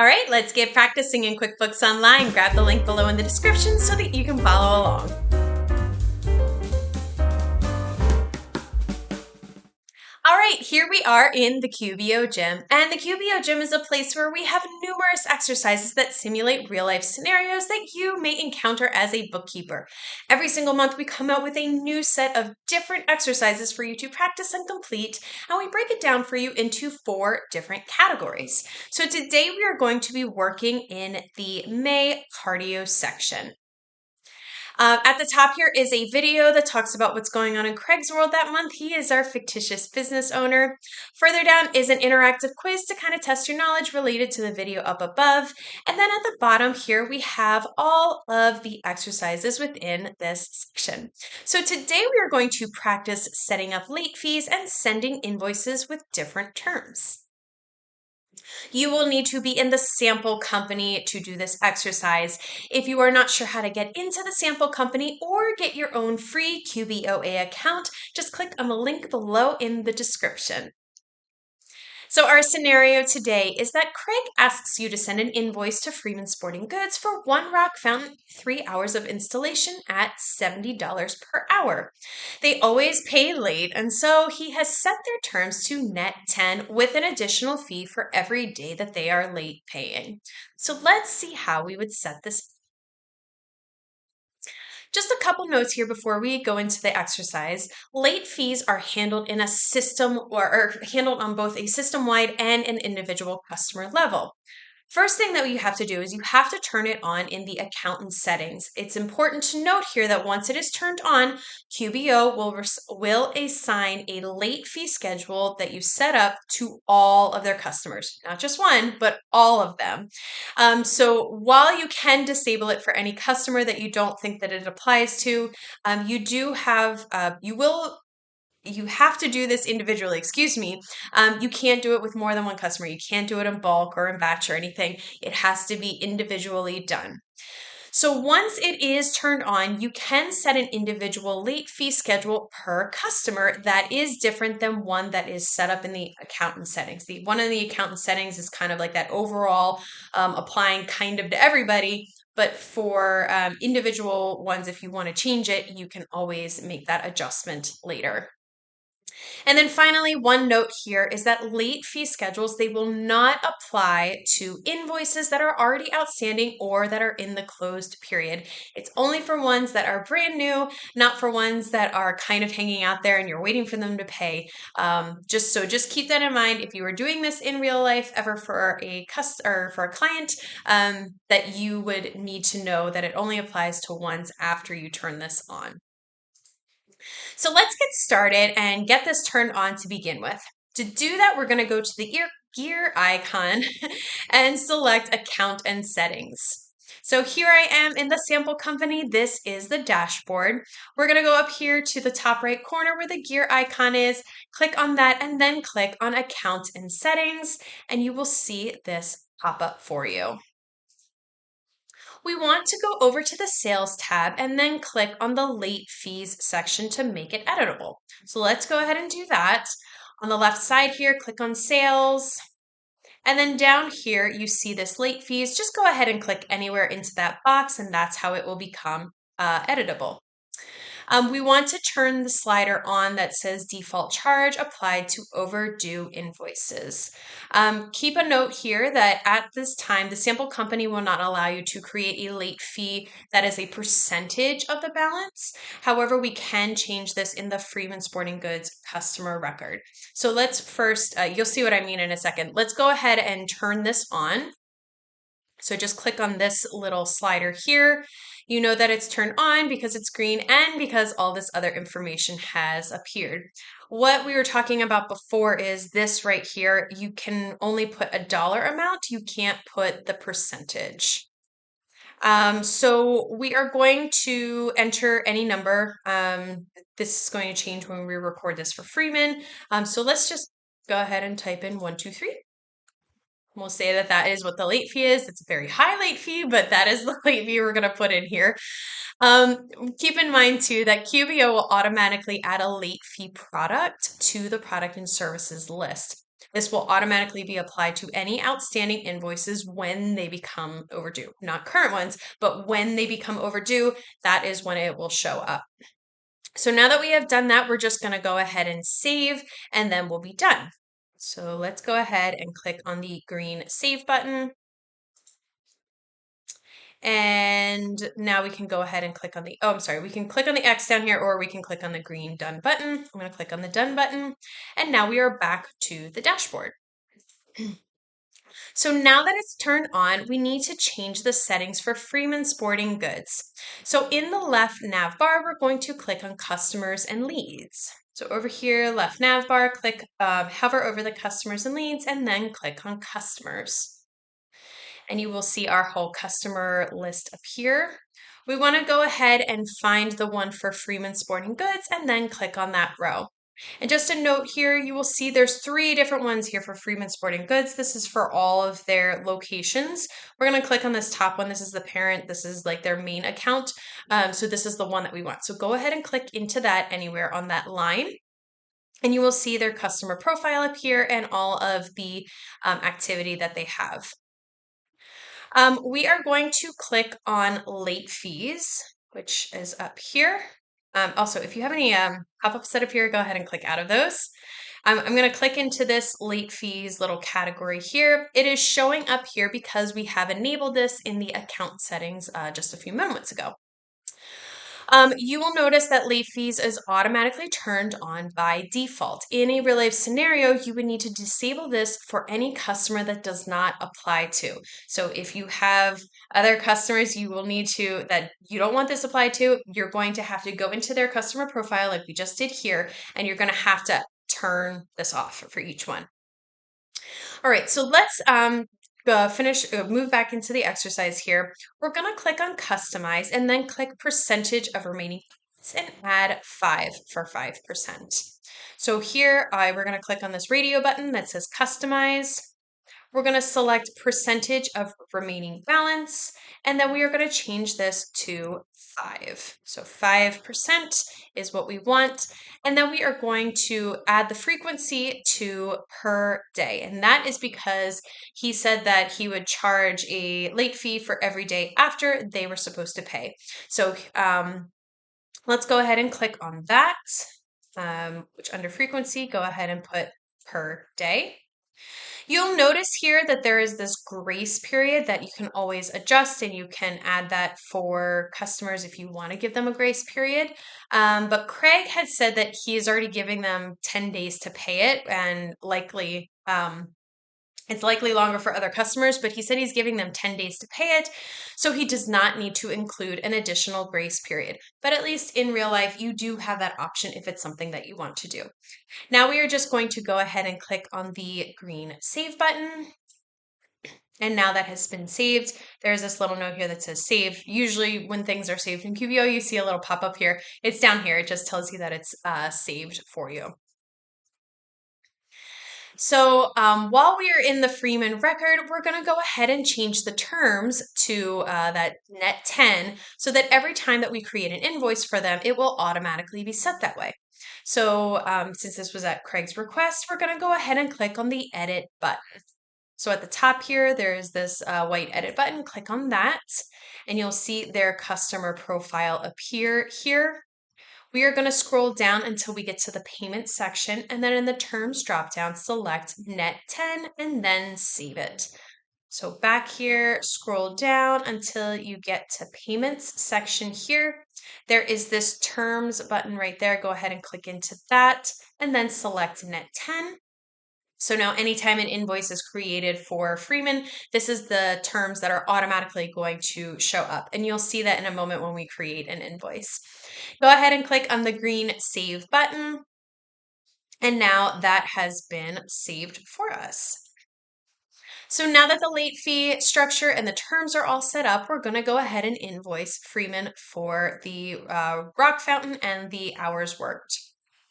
All right, let's get practicing in QuickBooks Online. Grab the link below in the description so that you can follow along. All right, here we are in the QBO Gym, and the QBO Gym is a place where we have numerous exercises that simulate real-life scenarios that you may encounter as a bookkeeper. Every single month, we come out with a new set of different exercises for you to practice and complete, and we break it down for you into 4 different categories. So today we are going to be working in the May cardio section. At the top here is a video that talks about what's going on in Craig's world that month. He is our fictitious business owner. Further down is an interactive quiz to kind of test your knowledge related to the video up above. And then at the bottom here, we have all of the exercises within this section. So today we are going to practice setting up late fees and sending invoices with different terms. You will need to be in the sample company to do this exercise. If you are not sure how to get into the sample company or get your own free QBOA account, just click on the link below in the description. So our scenario today is that Craig asks you to send an invoice to Freeman Sporting Goods for one rock fountain, 3 hours of installation at $70 per hour. They always pay late, and so he has set their terms to net 10 with an additional fee for every day that they are late paying. So let's see how we would set this. Just a couple notes here before we go into the exercise. Late fees are handled in a system or handled on both a system-wide and an individual customer level. First thing that you have to do is you have to turn it on in the accountant settings. It's important to note here that once it is turned on, QBO will assign a late fee schedule that you set up to all of their customers, not just one, but all of them. So while you can disable it for any customer that you don't think that it applies to, you have to do this individually, excuse me. You can't do it with more than one customer. You can't do it in bulk or in batch or anything. It has to be individually done. So once it is turned on, you can set an individual late fee schedule per customer that is different than one that is set up in the accountant settings. The one in the accountant settings is kind of like that overall applying kind of to everybody. But for individual ones, if you want to change it, you can always make that adjustment later. And then finally, one note here is that late fee schedules, they will not apply to invoices that are already outstanding or that are in the closed period. It's only for ones that are brand new, not for ones that are kind of hanging out there and you're waiting for them to pay. Just keep that in mind. If you are doing this in real life ever for a client, that you would need to know that it only applies to ones after you turn this on. So let's get started and get this turned on to begin with. To do that, we're going to go to the gear icon and select Account and Settings. So here I am in the sample company. This is the dashboard. We're going to go up here to the top right corner where the gear icon is, click on that, and then click on Account and Settings, and you will see this pop up for you. We want to go over to the Sales tab and then click on the Late Fees section to make it editable. So let's go ahead and do that. On the left side here, click on Sales. And then down here, you see this Late Fees. Just go ahead and click anywhere into that box, and that's how it will become editable. We want to turn the slider on that says default charge applied to overdue invoices. Keep a note here that at this time, the sample company will not allow you to create a late fee that is a percentage of the balance. However, we can change this in the Freeman Sporting Goods customer record. So let's first, you'll see what I mean in a second. Let's go ahead and turn this on. So just click on this little slider here. You know that it's turned on because it's green and because all this other information has appeared. What we were talking about before is this right here. You can only put a dollar amount. You can't put the percentage. So we are going to enter any number. This is going to change when we record this for Freeman. So let's just go ahead and type in 123. We'll say that that is what the late fee is. It's a very high late fee, but that is the late fee we're going to put in here. Keep in mind too that QBO will automatically add a late fee product to the product and services list. This will automatically be applied to any outstanding invoices when they become overdue. Not current ones, but when they become overdue, that is when it will show up. So now that we have done that, we're just going to go ahead and save, and then we'll be done. So let's go ahead and click on the green save button. And now we can go ahead and click on the, we can click on the X down here, or we can click on the green done button. I'm going to click on the done button. And now we are back to the dashboard. So now that it's turned on, we need to change the settings for Freeman Sporting Goods. So in the left nav bar, we're going to click on customers and leads. So over here, left nav bar, click, hover over the customers and leads, and then click on customers. And you will see our whole customer list appear. We want to go ahead and find the one for Freeman Sporting Goods and then click on that row. And just a note here, you will see there's 3 different ones here for Freeman Sporting Goods. This is for all of their locations. We're going to click on this top one. This is the parent. This is like their main account. So this is the one that we want. So go ahead and click into that anywhere on that line. And you will see their customer profile up here and all of the activity that they have. We are going to click on late fees, which is up here. Also, if you have any pop-ups set up here, go ahead and click out of those. I'm going to click into this late fees little category here. It is showing up here because we have enabled this in the account settings just a few moments ago. You will notice that late fees is automatically turned on by default. In a real life scenario, you would need to disable this for any customer that does not apply to. So if you have other customers you will need to, that you don't want this applied to, you're going to have to go into their customer profile like we just did here, and you're going to have to turn this off for each one. All right, so let's move back into the exercise here. We're going to click on customize and then click percentage of remaining and add 5 for 5%. So here we're going to click on this radio button that says customize. We're going to select percentage of remaining balance, and then we are going to change this to 5. So 5% is what we want. And then we are going to add the frequency to per day. And that is because he said that he would charge a late fee for every day after they were supposed to pay. So let's go ahead and click on that, which under frequency, go ahead and put per day. You'll notice here that there is this grace period that you can always adjust, and you can add that for customers if you want to give them a grace period. But Craig had said that he is already giving them 10 days to pay it, and likely it's likely longer for other customers, but he said he's giving them 10 days to pay it, so he does not need to include an additional grace period. But at least in real life, you do have that option if it's something that you want to do. Now we are just going to go ahead and click on the green save button. And now that has been saved, there's this little note here that says saved. Usually when things are saved in QBO, you see a little pop-up here. It's down here. It just tells you that it's saved for you. So while we are in the Freeman record, we're going to go ahead and change the terms to that net 10 so that every time that we create an invoice for them, it will automatically be set that way. So since this was at Craig's request, we're going to go ahead and click on the edit button. So at the top here, there's this white edit button. Click on that, and you'll see their customer profile appear here. We are going to scroll down until we get to the payment section, and then in the terms dropdown, select net 10 and then save it. So back here, scroll down until you get to payments section here. There is this terms button right there. Go ahead and click into that and then select net 10. So now anytime an invoice is created for Freeman, this is the terms that are automatically going to show up. And you'll see that in a moment when we create an invoice. Go ahead and click on the green save button. And now that has been saved for us. So now that the late fee structure and the terms are all set up, we're going to go ahead and invoice Freeman for the rock fountain and the hours worked.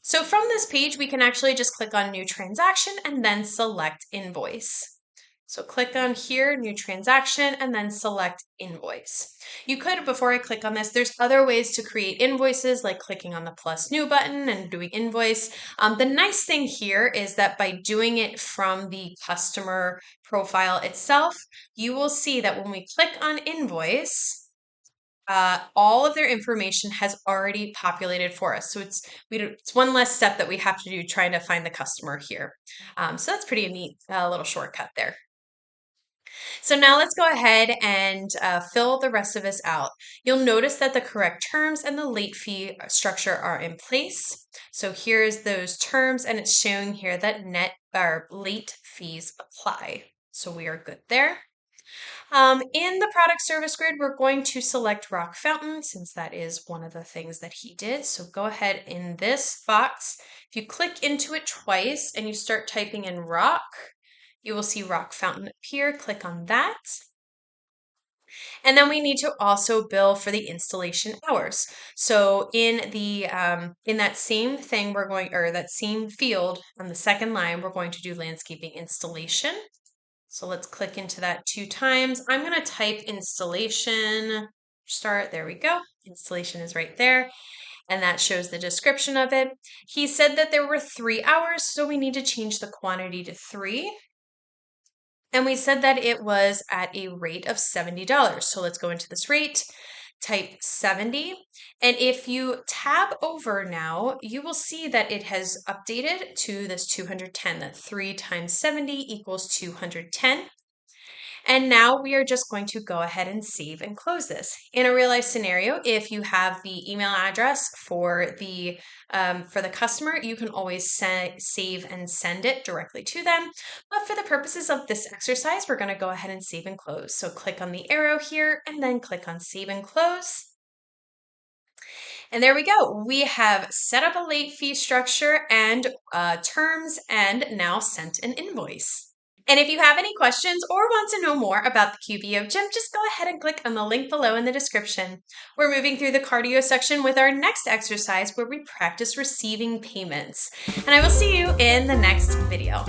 So from this page, we can actually just click on New Transaction and then select Invoice. So click on here, new transaction, and then select invoice. You could, before I click on this, there's other ways to create invoices, like clicking on the plus new button and doing invoice. The nice thing here is that by doing it from the customer profile itself, you will see that when we click on invoice, all of their information has already populated for us. So it's one less step that we have to do trying to find the customer here. So that's pretty neat, little shortcut there. So now let's go ahead and fill the rest of this out. You'll notice that the correct terms and the late fee structure are in place. So here's those terms, and it's showing here that net or late fees apply. So we are good there. In the product service grid, we're going to select Rock Fountain since that is one of the things that he did. So go ahead in this box. If you click into it twice and you start typing in rock, you will see Rock Fountain appear. Click on that. And then we need to also bill for the installation hours. So in that same thing, we're going, or that same field on the second line, we're going to do landscaping installation. So let's click into that 2 times. I'm going to type installation start. There we go. Installation is right there. And that shows the description of it. He said that there were 3 hours, so we need to change the quantity to 3. And we said that it was at a rate of $70. So let's go into this rate, type 70. And if you tab over now, you will see that it has updated to this 210, that 3 times 70 equals 210. And now we are just going to go ahead and save and close this. In a real life scenario, if you have the email address for the customer, you can always save and send it directly to them. But for the purposes of this exercise, we're going to go ahead and save and close. So click on the arrow here and then click on save and close. And there we go. We have set up a late fee structure and terms and now sent an invoice. And if you have any questions or want to know more about the QBO Gym, just go ahead and click on the link below in the description. We're moving through the cardio section with our next exercise where we practice receiving payments. And I will see you in the next video.